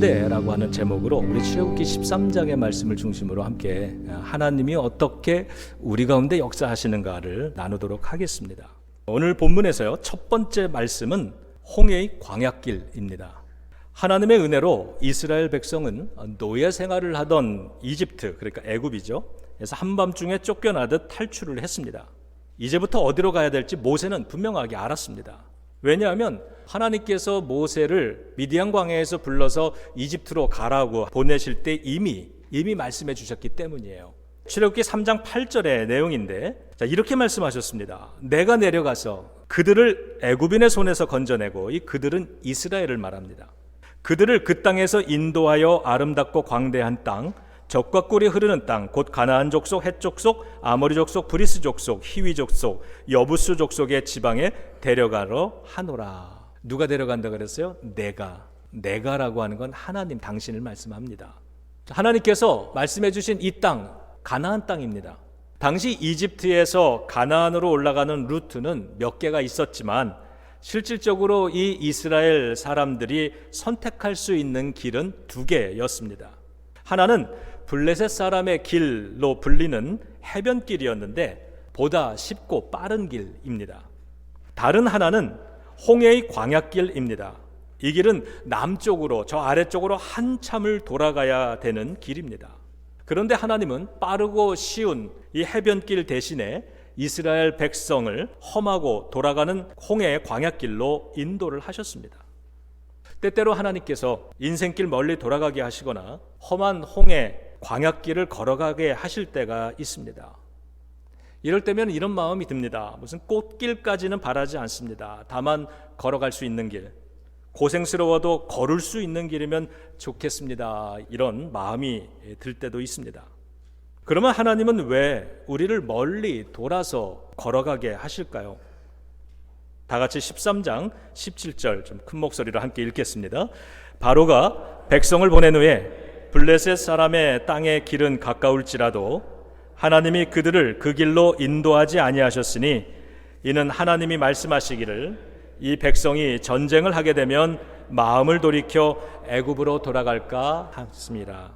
가운데라고 하는 제목으로 우리 출애굽기 13장의 말씀을 중심으로 함께 하나님이 어떻게 우리 가운데 역사하시는가를 나누도록 하겠습니다. 오늘 본문에서요, 첫 번째 말씀은 홍해의 광야길입니다. 하나님의 은혜로 이스라엘 백성은 노예 생활을 하던 이집트, 그러니까 애굽이죠. 그래서 한밤중에 쫓겨나듯 탈출을 했습니다. 이제부터 어디로 가야 될지 모세는 분명하게 알았습니다. 왜냐하면 하나님께서 모세를 미디안 광야에서 불러서 이집트로 가라고 보내실 때 이미 말씀해 주셨기 때문이에요. 출애굽기 3장 8절의 내용인데, 이렇게 말씀하셨습니다. 내가 내려가서 그들을 애굽인의 손에서 건져내고, 이 그들은 이스라엘을 말합니다. 그들을 그 땅에서 인도하여 아름답고 광대한 땅, 젖과 꿀이 흐르는 땅, 곧 가나안 족속, 헷 족속, 아모리 족속, 브리스 족속, 히위 족속, 여부스 족속의 지방에 데려가러 하노라. 누가 데려간다 그랬어요? 내가라고 하는 건 하나님 당신을 말씀합니다. 하나님께서 말씀해 주신 이 땅, 가나안 땅입니다. 당시 이집트에서 가나안으로 올라가는 루트는 몇 개가 있었지만 실질적으로 이 이스라엘 사람들이 선택할 수 있는 길은 2개였습니다. 하나는 블레셋 사람의 길로 불리는 해변길이었는데 보다 쉽고 빠른 길입니다. 다른 하나는 홍해의 광야길입니다. 이 길은 남쪽으로, 저 아래쪽으로 한참을 돌아가야 되는 길입니다. 그런데 하나님은 빠르고 쉬운 이 해변길 대신에 이스라엘 백성을 험하고 돌아가는 홍해의 광야길로 인도를 하셨습니다. 때때로 하나님께서 인생길 멀리 돌아가게 하시거나 험한 홍해 광야길을 걸어가게 하실 때가 있습니다. 이럴 때면 이런 마음이 듭니다. 무슨 꽃길까지는 바라지 않습니다. 다만 걸어갈 수 있는 길, 고생스러워도 걸을 수 있는 길이면 좋겠습니다. 이런 마음이 들 때도 있습니다. 그러면 하나님은 왜 우리를 멀리 돌아서 걸어가게 하실까요? 다 같이 13장 17절 좀 큰 목소리로 함께 읽겠습니다. 바로가 백성을 보낸 후에 블레셋 사람의 땅의 길은 가까울지라도 하나님이 그들을 그 길로 인도하지 아니하셨으니 이는 하나님이 말씀하시기를 이 백성이 전쟁을 하게 되면 마음을 돌이켜 애굽으로 돌아갈까 하십니다.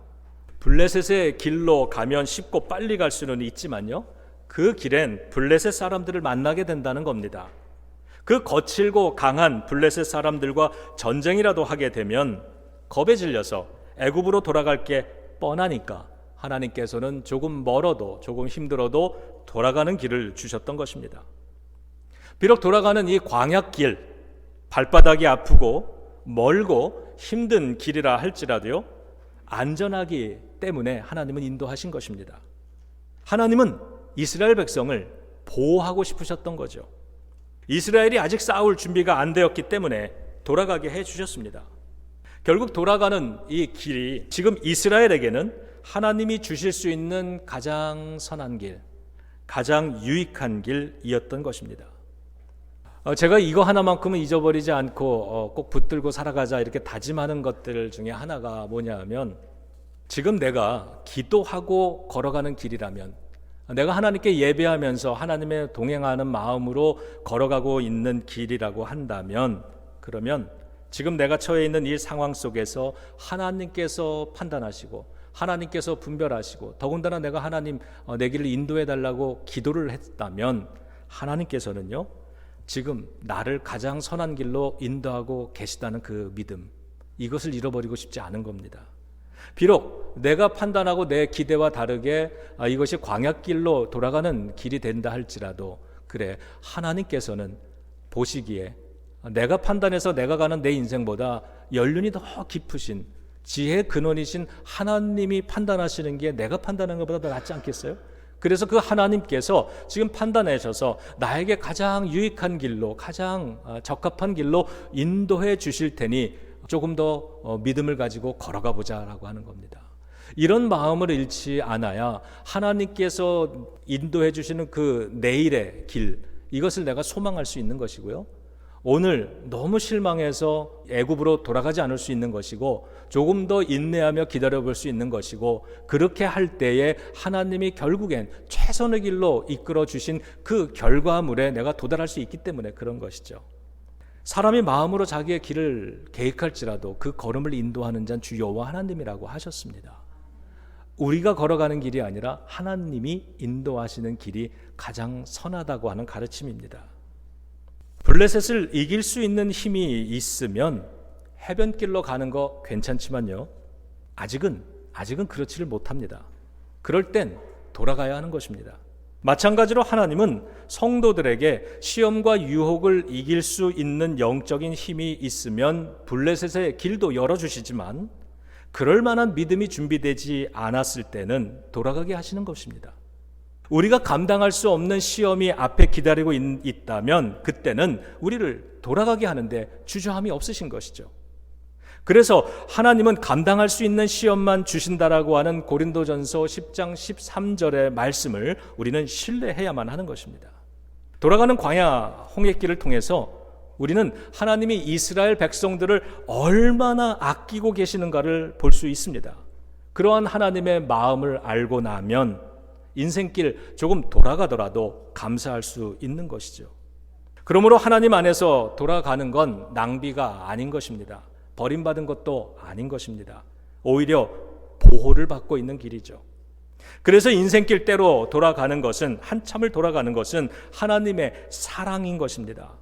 블레셋의 길로 가면 쉽고 빨리 갈 수는 있지만요, 그 길엔 블레셋 사람들을 만나게 된다는 겁니다. 그 거칠고 강한 블레셋 사람들과 전쟁이라도 하게 되면 겁에 질려서 애굽으로 돌아갈 게 뻔하니까 하나님께서는 조금 멀어도 조금 힘들어도 돌아가는 길을 주셨던 것입니다. 비록 돌아가는 이 광야길, 발바닥이 아프고 멀고 힘든 길이라 할지라도요, 안전하기 때문에 하나님은 인도하신 것입니다. 하나님은 이스라엘 백성을 보호하고 싶으셨던 거죠. 이스라엘이 아직 싸울 준비가 안 되었기 때문에 돌아가게 해주셨습니다. 결국 돌아가는 이 길이 지금 이스라엘에게는 하나님이 주실 수 있는 가장 선한 길, 가장 유익한 길이었던 것입니다. 제가 이거 하나만큼은 잊어버리지 않고 꼭 붙들고 살아가자 이렇게 다짐하는 것들 중에 하나가 뭐냐 하면, 지금 내가 기도하고 걸어가는 길이라면, 내가 하나님께 예배하면서 하나님의 동행하는 마음으로 걸어가고 있는 길이라고 한다면, 그러면 지금 내가 처해 있는 이 상황 속에서 하나님께서 판단하시고 하나님께서 분별하시고 더군다나 내가 하나님 내 길을 인도해 달라고 기도를 했다면 하나님께서는요, 지금 나를 가장 선한 길로 인도하고 계시다는 그 믿음, 이것을 잃어버리고 싶지 않은 겁니다. 비록 내가 판단하고 내 기대와 다르게 이것이 광야길로 돌아가는 길이 된다 할지라도, 그래, 하나님께서는 보시기에 내가 판단해서 내가 가는 내 인생보다 연륜이 더 깊으신 지혜의 근원이신 하나님이 판단하시는 게 내가 판단하는 것보다 더 낫지 않겠어요? 그래서 그 하나님께서 지금 판단하셔서 나에게 가장 유익한 길로, 가장 적합한 길로 인도해 주실 테니 조금 더 믿음을 가지고 걸어가 보자라고 하는 겁니다. 이런 마음을 잃지 않아야 하나님께서 인도해 주시는 그 내일의 길, 이것을 내가 소망할 수 있는 것이고요, 오늘 너무 실망해서 애굽으로 돌아가지 않을 수 있는 것이고, 조금 더 인내하며 기다려볼 수 있는 것이고, 그렇게 할 때에 하나님이 결국엔 최선의 길로 이끌어 주신 그 결과물에 내가 도달할 수 있기 때문에 그런 것이죠. 사람이 마음으로 자기의 길을 계획할지라도 그 걸음을 인도하는 자는 주 여호와 하나님이라고 하셨습니다. 우리가 걸어가는 길이 아니라 하나님이 인도하시는 길이 가장 선하다고 하는 가르침입니다. 블레셋을 이길 수 있는 힘이 있으면 해변길로 가는 거 괜찮지만요, 아직은 그렇지를 못합니다. 그럴 땐 돌아가야 하는 것입니다. 마찬가지로 하나님은 성도들에게 시험과 유혹을 이길 수 있는 영적인 힘이 있으면 블레셋의 길도 열어주시지만 그럴 만한 믿음이 준비되지 않았을 때는 돌아가게 하시는 것입니다. 우리가 감당할 수 없는 시험이 앞에 기다리고 있다면 그때는 우리를 돌아가게 하는데 주저함이 없으신 것이죠. 그래서 하나님은 감당할 수 있는 시험만 주신다라고 하는 고린도전서 10장 13절의 말씀을 우리는 신뢰해야만 하는 것입니다. 돌아가는 광야 홍해길을 통해서 우리는 하나님이 이스라엘 백성들을 얼마나 아끼고 계시는가를 볼 수 있습니다. 그러한 하나님의 마음을 알고 나면 인생길 조금 돌아가더라도 감사할 수 있는 것이죠. 그러므로 하나님 안에서 돌아가는 건 낭비가 아닌 것입니다. 버림받은 것도 아닌 것입니다. 오히려 보호를 받고 있는 길이죠. 그래서 인생길대로 돌아가는 것은, 한참을 돌아가는 것은 하나님의 사랑인 것입니다.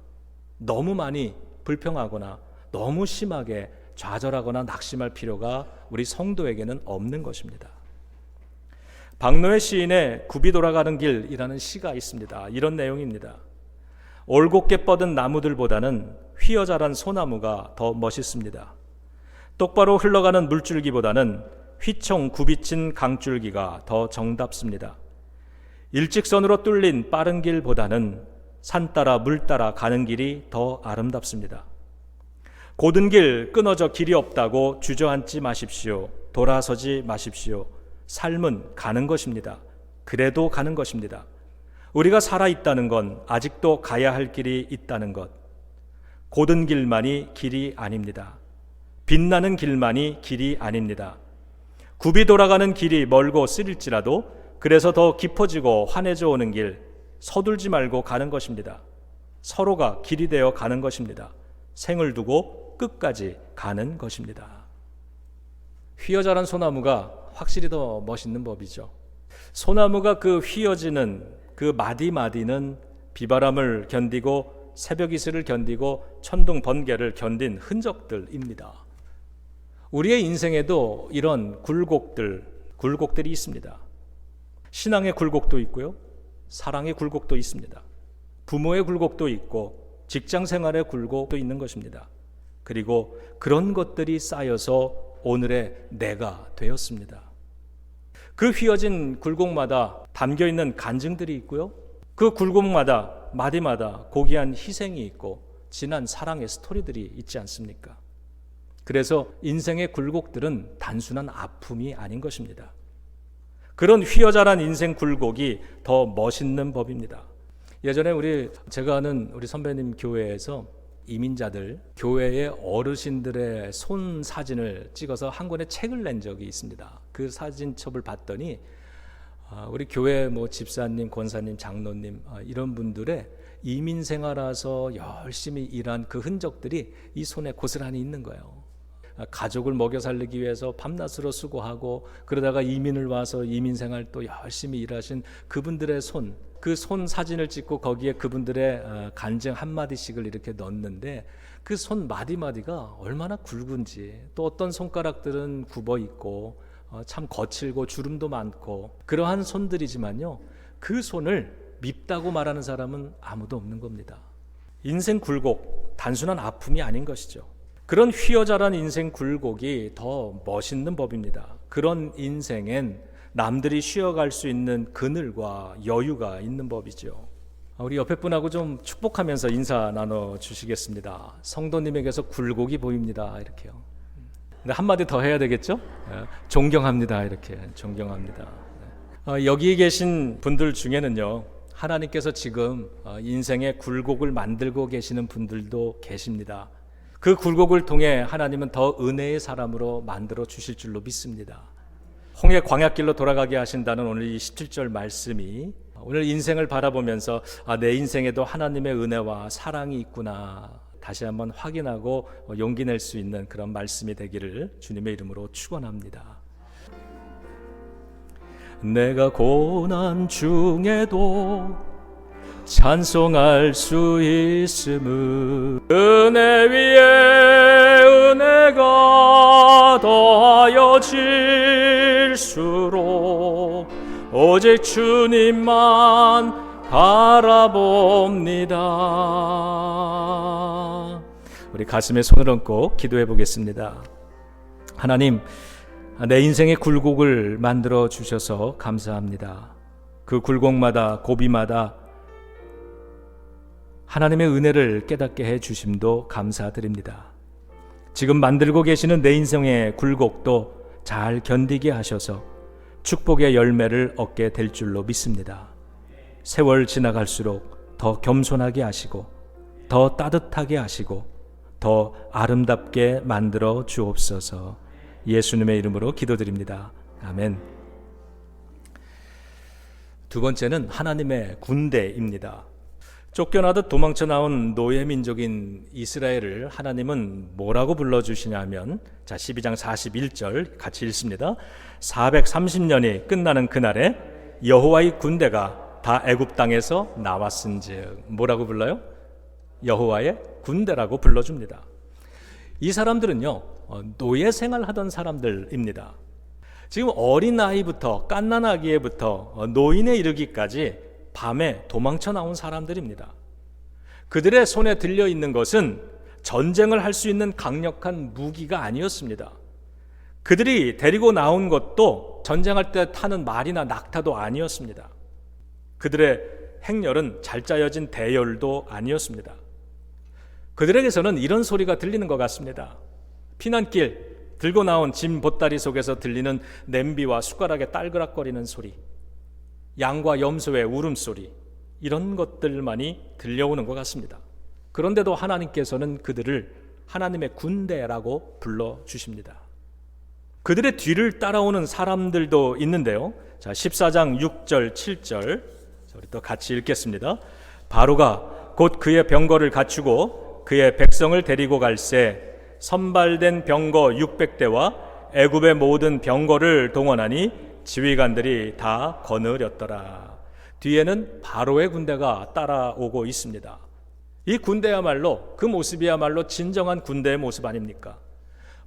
너무 많이 불평하거나 너무 심하게 좌절하거나 낙심할 필요가 우리 성도에게는 없는 것입니다. 박노해 시인의 굽이 돌아가는 길이라는 시가 있습니다. 이런 내용입니다. 올곧게 뻗은 나무들보다는 휘어자란 소나무가 더 멋있습니다. 똑바로 흘러가는 물줄기보다는 휘청 굽이친 강줄기가 더 정답습니다. 일직선으로 뚫린 빠른 길보다는 산 따라 물 따라 가는 길이 더 아름답습니다. 고든 길, 끊어져 길이 없다고 주저앉지 마십시오. 돌아서지 마십시오. 삶은 가는 것입니다. 그래도 가는 것입니다. 우리가 살아있다는 건 아직도 가야 할 길이 있다는 것. 고든 길만이 길이 아닙니다. 빛나는 길만이 길이 아닙니다. 굽이 돌아가는 길이 멀고 쓰릴지라도 그래서 더 깊어지고 환해져 오는 길, 서둘지 말고 가는 것입니다. 서로가 길이 되어 가는 것입니다. 생을 두고 끝까지 가는 것입니다. 휘어자란 소나무가 확실히 더 멋있는 법이죠. 소나무가 그 휘어지는 그 마디마디는 비바람을 견디고 새벽 이슬을 견디고 천둥 번개를 견딘 흔적들입니다. 우리의 인생에도 이런 굴곡들이 있습니다. 신앙의 굴곡도 있고요, 사랑의 굴곡도 있습니다. 부모의 굴곡도 있고 직장 생활의 굴곡도 있는 것입니다. 그리고 그런 것들이 쌓여서 오늘의 내가 되었습니다. 그 휘어진 굴곡마다 담겨있는 간증들이 있고요, 그 굴곡마다 마디마다 고귀한 희생이 있고 진한 사랑의 스토리들이 있지 않습니까? 그래서 인생의 굴곡들은 단순한 아픔이 아닌 것입니다. 그런 휘어자란 인생 굴곡이 더 멋있는 법입니다. 예전에 제가 아는 우리 선배님 교회에서 이민자들, 교회의 어르신들의 손 사진을 찍어서 한 권의 책을 낸 적이 있습니다. 그 사진첩을 봤더니 우리 교회 집사님, 권사님, 장로님 이런 분들의 이민 생활하서 열심히 일한 그 흔적들이 이 손에 고스란히 있는 거예요. 가족을 먹여 살리기 위해서 밤낮으로 수고하고 그러다가 이민을 와서 이민 생활 또 열심히 일하신 그분들의 그 손 사진을 찍고 거기에 그분들의 간증 한마디씩을 이렇게 넣는데 그 손 마디마디가 얼마나 굵은지, 또 어떤 손가락들은 굽어 있고 참 거칠고 주름도 많고 그러한 손들이지만요, 그 손을 밉다고 말하는 사람은 아무도 없는 겁니다. 인생 굴곡, 단순한 아픔이 아닌 것이죠. 그런 휘어자란 인생 굴곡이 더 멋있는 법입니다. 그런 인생엔 남들이 쉬어갈 수 있는 그늘과 여유가 있는 법이죠. 우리 옆에 분하고 좀 축복하면서 인사 나눠주시겠습니다. 성도님에게서 굴곡이 보입니다. 이렇게요. 근데 한마디 더 해야 되겠죠? 존경합니다. 이렇게 존경합니다. 여기 계신 분들 중에는요, 하나님께서 지금 인생의 굴곡을 만들고 계시는 분들도 계십니다. 그 굴곡을 통해 하나님은 더 은혜의 사람으로 만들어 주실 줄로 믿습니다. 홍해 광야길로 돌아가게 하신다는 오늘 이 17절 말씀이 오늘 인생을 바라보면서 내 인생에도 하나님의 은혜와 사랑이 있구나, 다시 한번 확인하고 용기 낼 수 있는 그런 말씀이 되기를 주님의 이름으로 축원합니다. 내가 고난 중에도 찬송할 수 있음은 은혜 위에 은혜가 더하여 질수록 오직 주님만 바라봅니다. 우리 가슴에 손을 얹고 기도해 보겠습니다. 하나님, 내 인생의 굴곡을 만들어 주셔서 감사합니다. 그 굴곡마다 고비마다 하나님의 은혜를 깨닫게 해 주심도 감사드립니다. 지금 만들고 계시는 내 인생의 굴곡도 잘 견디게 하셔서 축복의 열매를 얻게 될 줄로 믿습니다. 세월 지나갈수록 더 겸손하게 하시고 더 따뜻하게 하시고 더 아름답게 만들어 주옵소서. 예수님의 이름으로 기도드립니다. 아멘. 두 번째는 하나님의 군대입니다. 쫓겨나듯 도망쳐 나온 노예 민족인 이스라엘을 하나님은 뭐라고 불러주시냐면 12장 41절 같이 읽습니다. 430년이 끝나는 그날에 여호와의 군대가 다 애굽 땅에서 나왔은즉. 뭐라고 불러요? 여호와의 군대라고 불러줍니다. 이 사람들은요, 노예 생활하던 사람들입니다. 지금 어린아이부터 갓난아기에부터 노인에 이르기까지 밤에 도망쳐 나온 사람들입니다. 그들의 손에 들려 있는 것은 전쟁을 할 수 있는 강력한 무기가 아니었습니다. 그들이 데리고 나온 것도 전쟁할 때 타는 말이나 낙타도 아니었습니다. 그들의 행렬은 잘 짜여진 대열도 아니었습니다. 그들에게서는 이런 소리가 들리는 것 같습니다. 피난길 들고 나온 짐 보따리 속에서 들리는 냄비와 숟가락의 딸그락거리는 소리, 양과 염소의 울음소리, 이런 것들만이 들려오는 것 같습니다. 그런데도 하나님께서는 그들을 하나님의 군대라고 불러주십니다. 그들의 뒤를 따라오는 사람들도 있는데요. 자, 14장 6절 7절 우리 또 같이 읽겠습니다. 바로가 곧 그의 병거를 갖추고 그의 백성을 데리고 갈새 선발된 병거 600대와 애굽의 모든 병거를 동원하니 지휘관들이 다 거느렸더라. 뒤에는 바로의 군대가 따라오고 있습니다. 이 군대야말로, 그 모습이야말로 진정한 군대의 모습 아닙니까?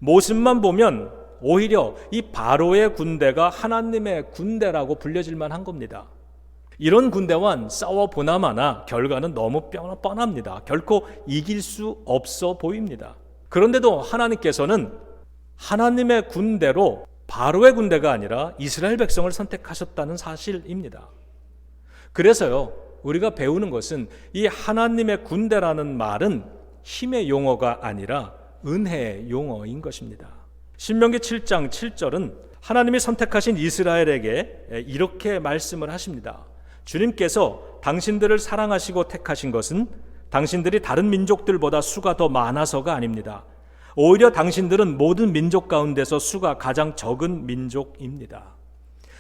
모습만 보면 오히려 이 바로의 군대가 하나님의 군대라고 불려질 만한 겁니다. 이런 군대와 싸워보나마나 결과는 너무 뻔합니다. 결코 이길 수 없어 보입니다. 그런데도 하나님께서는 하나님의 군대로 바로의 군대가 아니라 이스라엘 백성을 선택하셨다는 사실입니다. 그래서요, 우리가 배우는 것은 이 하나님의 군대라는 말은 힘의 용어가 아니라 은혜의 용어인 것입니다. 신명기 7장 7절은 하나님이 선택하신 이스라엘에게 이렇게 말씀을 하십니다. 주님께서 당신들을 사랑하시고 택하신 것은 당신들이 다른 민족들보다 수가 더 많아서가 아닙니다. 오히려 당신들은 모든 민족 가운데서 수가 가장 적은 민족입니다.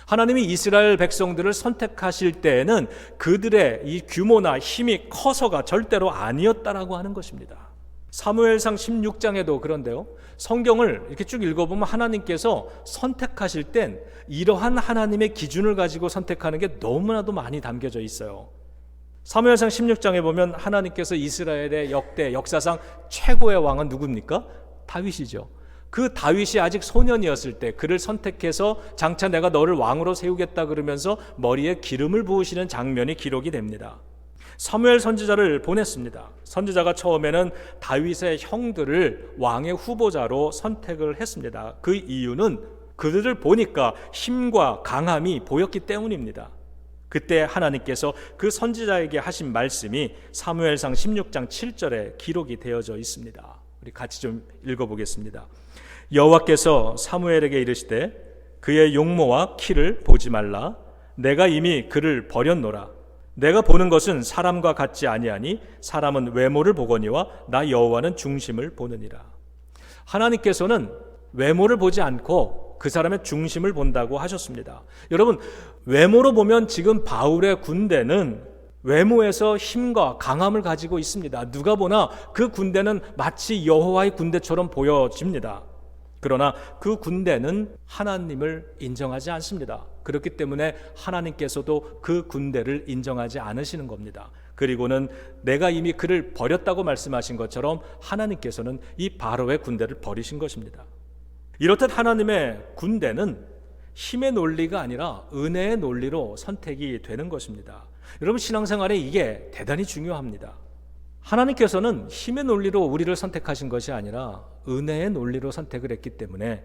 하나님이 이스라엘 백성들을 선택하실 때에는 그들의 이 규모나 힘이 커서가 절대로 아니었다라고 하는 것입니다. 사무엘상 16장에도 그런데요, 성경을 이렇게 쭉 읽어보면 하나님께서 선택하실 땐 이러한 하나님의 기준을 가지고 선택하는 게 너무나도 많이 담겨져 있어요. 사무엘상 16장에 보면 하나님께서 이스라엘의 역사상 최고의 왕은 누굽니까? 다윗이죠. 그 다윗이 아직 소년이었을 때 그를 선택해서 장차 내가 너를 왕으로 세우겠다 그러면서 머리에 기름을 부으시는 장면이 기록이 됩니다. 사무엘 선지자를 보냈습니다. 선지자가 처음에는 다윗의 형들을 왕의 후보자로 선택을 했습니다. 그 이유는 그들을 보니까 힘과 강함이 보였기 때문입니다. 그때 하나님께서 그 선지자에게 하신 말씀이 사무엘상 16장 7절에 기록이 되어져 있습니다. 우리 같이 좀 읽어보겠습니다. 여호와께서 사무엘에게 이르시되 그의 용모와 키를 보지 말라. 내가 이미 그를 버렸노라. 내가 보는 것은 사람과 같지 아니하니 사람은 외모를 보거니와 나 여호와는 중심을 보느니라. 하나님께서는 외모를 보지 않고 그 사람의 중심을 본다고 하셨습니다. 여러분, 외모로 보면 지금 바울의 군대는 외모에서 힘과 강함을 가지고 있습니다. 누가 보나 그 군대는 마치 여호와의 군대처럼 보여집니다. 그러나 그 군대는 하나님을 인정하지 않습니다. 그렇기 때문에 하나님께서도 그 군대를 인정하지 않으시는 겁니다. 그리고는 내가 이미 그를 버렸다고 말씀하신 것처럼 하나님께서는 이 바로의 군대를 버리신 것입니다. 이렇듯 하나님의 군대는 힘의 논리가 아니라 은혜의 논리로 선택이 되는 것입니다. 여러분, 신앙생활에 이게 대단히 중요합니다. 하나님께서는 힘의 논리로 우리를 선택하신 것이 아니라 은혜의 논리로 선택을 했기 때문에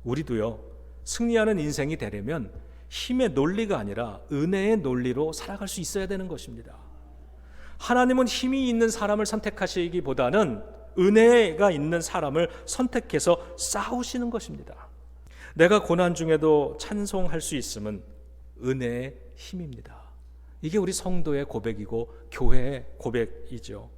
우리도요, 승리하는 인생이 되려면 힘의 논리가 아니라 은혜의 논리로 살아갈 수 있어야 되는 것입니다. 하나님은 힘이 있는 사람을 선택하시기보다는 은혜가 있는 사람을 선택해서 싸우시는 것입니다. 내가 고난 중에도 찬송할 수 있음은 은혜의 힘입니다. 이게 우리 성도의 고백이고 교회의 고백이죠.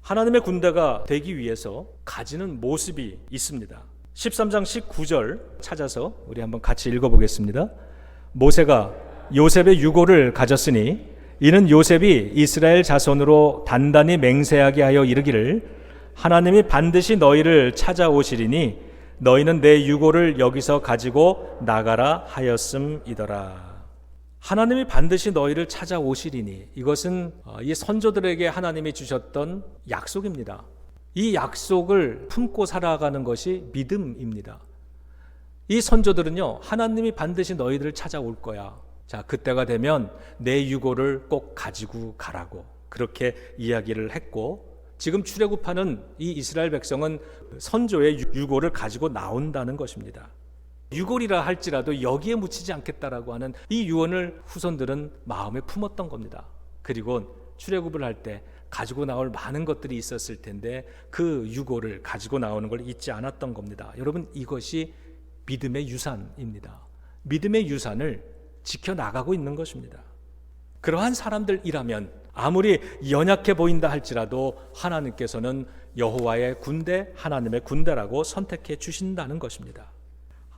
하나님의 군대가 되기 위해서 가지는 모습이 있습니다. 13장 19절 찾아서 우리 한번 같이 읽어보겠습니다. 모세가 요셉의 유고를 가졌으니 이는 요셉이 이스라엘 자손으로 단단히 맹세하게 하여 이르기를 하나님이 반드시 너희를 찾아오시리니 너희는 내 유고를 여기서 가지고 나가라 하였음이더라. 하나님이 반드시 너희를 찾아오시리니, 이것은 이 선조들에게 하나님이 주셨던 약속입니다. 이 약속을 품고 살아가는 것이 믿음입니다. 이 선조들은요, 하나님이 반드시 너희들을 찾아올 거야. 자, 그때가 되면 내 유고를 꼭 가지고 가라고 그렇게 이야기를 했고, 지금 출애굽하는 이 이스라엘 백성은 선조의 유고를 가지고 나온다는 것입니다. 유골이라 할지라도 여기에 묻히지 않겠다라고 하는 이 유언을 후손들은 마음에 품었던 겁니다. 그리고 출애굽을 할 때 가지고 나올 많은 것들이 있었을 텐데 그 유골을 가지고 나오는 걸 잊지 않았던 겁니다. 여러분, 이것이 믿음의 유산입니다. 믿음의 유산을 지켜나가고 있는 것입니다. 그러한 사람들이라면 아무리 연약해 보인다 할지라도 하나님께서는 여호와의 군대, 하나님의 군대라고 선택해 주신다는 것입니다.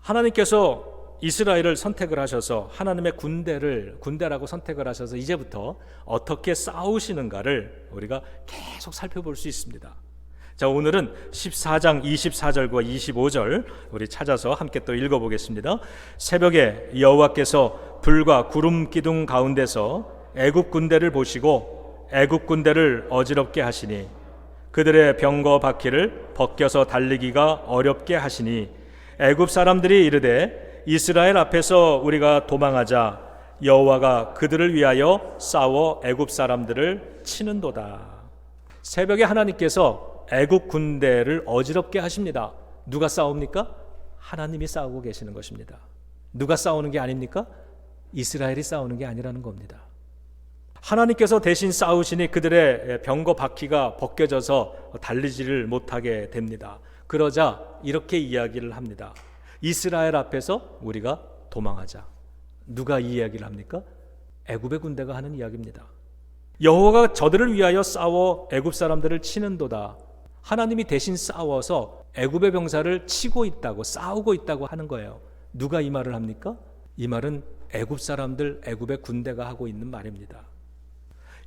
하나님께서 이스라엘을 선택을 하셔서 하나님의 군대라고 선택을 하셔서 이제부터 어떻게 싸우시는가를 우리가 계속 살펴볼 수 있습니다. 자, 오늘은 14장 24절과 25절 우리 찾아서 함께 또 읽어보겠습니다. 새벽에 여호와께서 불과 구름 기둥 가운데서 애굽 군대를 보시고 애굽 군대를 어지럽게 하시니 그들의 병거 바퀴를 벗겨서 달리기가 어렵게 하시니 애굽 사람들이 이르되 이스라엘 앞에서 우리가 도망하자 여호와가 그들을 위하여 싸워 애굽 사람들을 치는도다. 새벽에 하나님께서 애굽 군대를 어지럽게 하십니다. 누가 싸웁니까? 하나님이 싸우고 계시는 것입니다. 누가 싸우는 게 아닙니까? 이스라엘이 싸우는 게 아니라는 겁니다. 하나님께서 대신 싸우시니 그들의 병거 바퀴가 벗겨져서 달리지를 못하게 됩니다. 그러자 이렇게 이야기를 합니다. 이스라엘 앞에서 우리가 도망하자. 누가 이 이야기를 합니까? 애굽의 군대가 하는 이야기입니다. 여호와가 저들을 위하여 싸워 애굽 사람들을 치는도다. 하나님이 대신 싸워서 애굽의 병사를 치고 있다고, 싸우고 있다고 하는 거예요. 누가 이 말을 합니까? 이 말은 애굽 사람들, 애굽의 군대가 하고 있는 말입니다.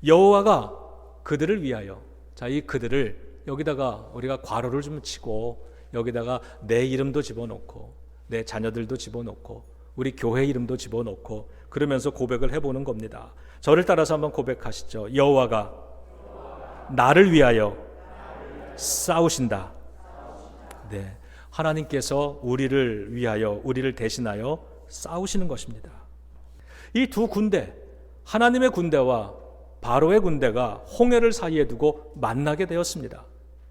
여호와가 그들을 위하여, 자, 이 그들을 여기다가 우리가 괄호를 좀 치고 여기다가 내 이름도 집어넣고 내 자녀들도 집어넣고 우리 교회 이름도 집어넣고 그러면서 고백을 해보는 겁니다. 저를 따라서 한번 고백하시죠. 여호와가 나를 위하여 싸우신다. 네, 하나님께서 우리를 위하여, 우리를 대신하여 싸우시는 것입니다. 이 두 군대, 하나님의 군대와 바로의 군대가 홍해를 사이에 두고 만나게 되었습니다.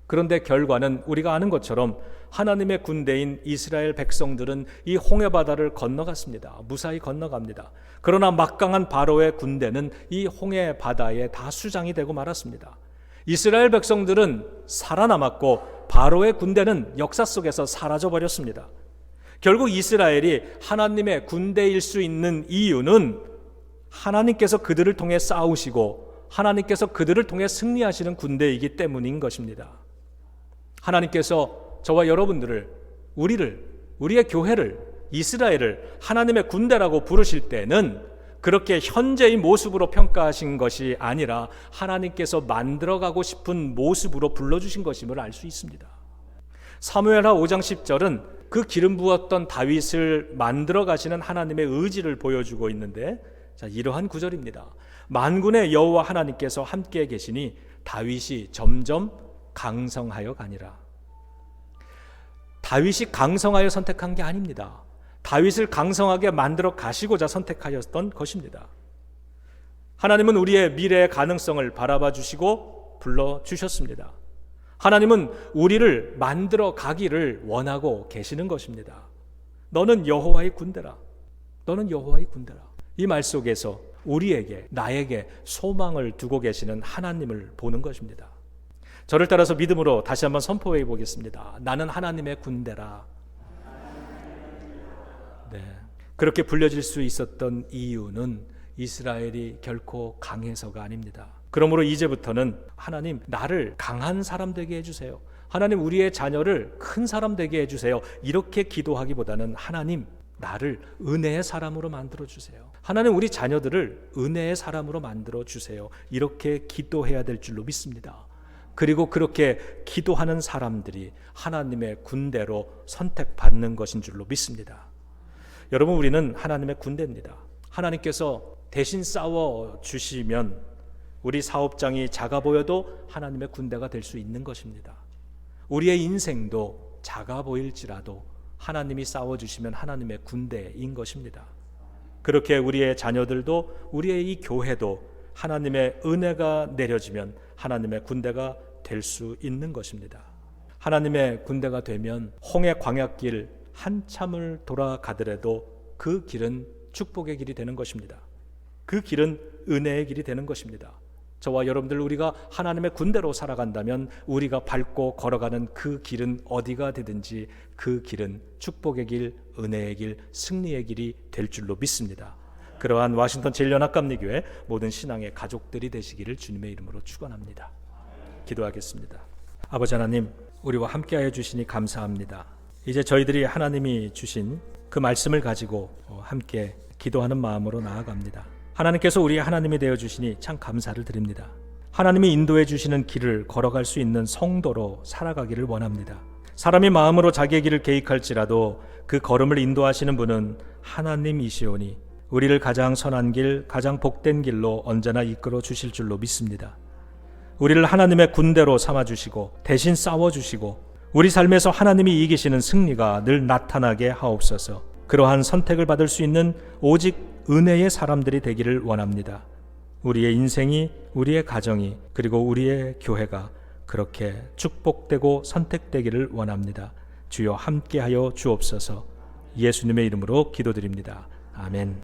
그런데 결과는 우리가 아는 것처럼 하나님의 군대인 이스라엘 백성들은 이 홍해 바다를 건너갔습니다. 무사히 건너갑니다. 그러나 막강한 바로의 군대는 이 홍해 바다에 다 수장이 되고 말았습니다. 이스라엘 백성들은 살아남았고 바로의 군대는 역사 속에서 사라져버렸습니다. 결국 이스라엘이 하나님의 군대일 수 있는 이유는 하나님께서 그들을 통해 싸우시고 하나님께서 그들을 통해 승리하시는 군대이기 때문인 것입니다. 하나님께서 저와 여러분들을, 우리의 교회를, 이스라엘을 하나님의 군대라고 부르실 때는 그렇게 현재의 모습으로 평가하신 것이 아니라 하나님께서 만들어가고 싶은 모습으로 불러주신 것임을 알 수 있습니다. 사무엘하 5장 10절은 그 기름 부었던 다윗을 만들어 가시는 하나님의 의지를 보여주고 있는데, 자, 이러한 구절입니다. 만군의 여호와 하나님께서 함께 계시니 다윗이 점점 강성하여 가니라. 다윗이 강성하여 선택한 게 아닙니다. 다윗을 강성하게 만들어 가시고자 선택하였던 것입니다. 하나님은 우리의 미래의 가능성을 바라봐 주시고 불러주셨습니다. 하나님은 우리를 만들어 가기를 원하고 계시는 것입니다. 너는 여호와의 군대라. 너는 여호와의 군대라. 이 말 속에서 우리에게, 나에게 소망을 두고 계시는 하나님을 보는 것입니다. 저를 따라서 믿음으로 다시 한번 선포해 보겠습니다. 나는 하나님의 군대라. 네, 그렇게 불려질 수 있었던 이유는 이스라엘이 결코 강해서가 아닙니다. 그러므로 이제부터는 하나님, 나를 강한 사람 되게 해주세요. 하나님, 우리의 자녀를 큰 사람 되게 해주세요. 이렇게 기도하기보다는 하나님, 나를 은혜의 사람으로 만들어주세요. 하나님, 우리 자녀들을 은혜의 사람으로 만들어주세요. 이렇게 기도해야 될 줄로 믿습니다. 그리고 그렇게 기도하는 사람들이 하나님의 군대로 선택받는 것인 줄로 믿습니다. 여러분, 우리는 하나님의 군대입니다. 하나님께서 대신 싸워주시면 우리 사업장이 작아 보여도 하나님의 군대가 될 수 있는 것입니다. 우리의 인생도 작아 보일지라도 하나님이 싸워주시면 하나님의 군대인 것입니다. 그렇게 우리의 자녀들도, 우리의 이 교회도 하나님의 은혜가 내려지면 하나님의 군대가 될 수 있는 것입니다. 하나님의 군대가 되면 홍해 광야길 한참을 돌아가더라도 그 길은 축복의 길이 되는 것입니다. 그 길은 은혜의 길이 되는 것입니다. 저와 여러분들, 우리가 하나님의 군대로 살아간다면 우리가 밟고 걸어가는 그 길은 어디가 되든지 그 길은 축복의 길, 은혜의 길, 승리의 길이 될 줄로 믿습니다. 그러한 워싱턴 제1연합감리교회 모든 신앙의 가족들이 되시기를 주님의 이름으로 축원합니다. 기도하겠습니다. 아버지 하나님, 우리와 함께하여 주시니 감사합니다. 이제 저희들이 하나님이 주신 그 말씀을 가지고 함께 기도하는 마음으로 나아갑니다. 하나님께서 우리의 하나님이 되어주시니 참 감사를 드립니다. 하나님이 인도해 주시는 길을 걸어갈 수 있는 성도로 살아가기를 원합니다. 사람이 마음으로 자기의 길을 계획할지라도 그 걸음을 인도하시는 분은 하나님이시오니 우리를 가장 선한 길, 가장 복된 길로 언제나 이끌어 주실 줄로 믿습니다. 우리를 하나님의 군대로 삼아주시고 대신 싸워주시고 우리 삶에서 하나님이 이기시는 승리가 늘 나타나게 하옵소서. 그러한 선택을 받을 수 있는 오직 은혜의 사람들이 되기를 원합니다. 우리의 인생이, 우리의 가정이, 그리고 우리의 교회가 그렇게 축복되고 선택되기를 원합니다. 주여 함께하여 주옵소서. 예수님의 이름으로 기도드립니다. 아멘.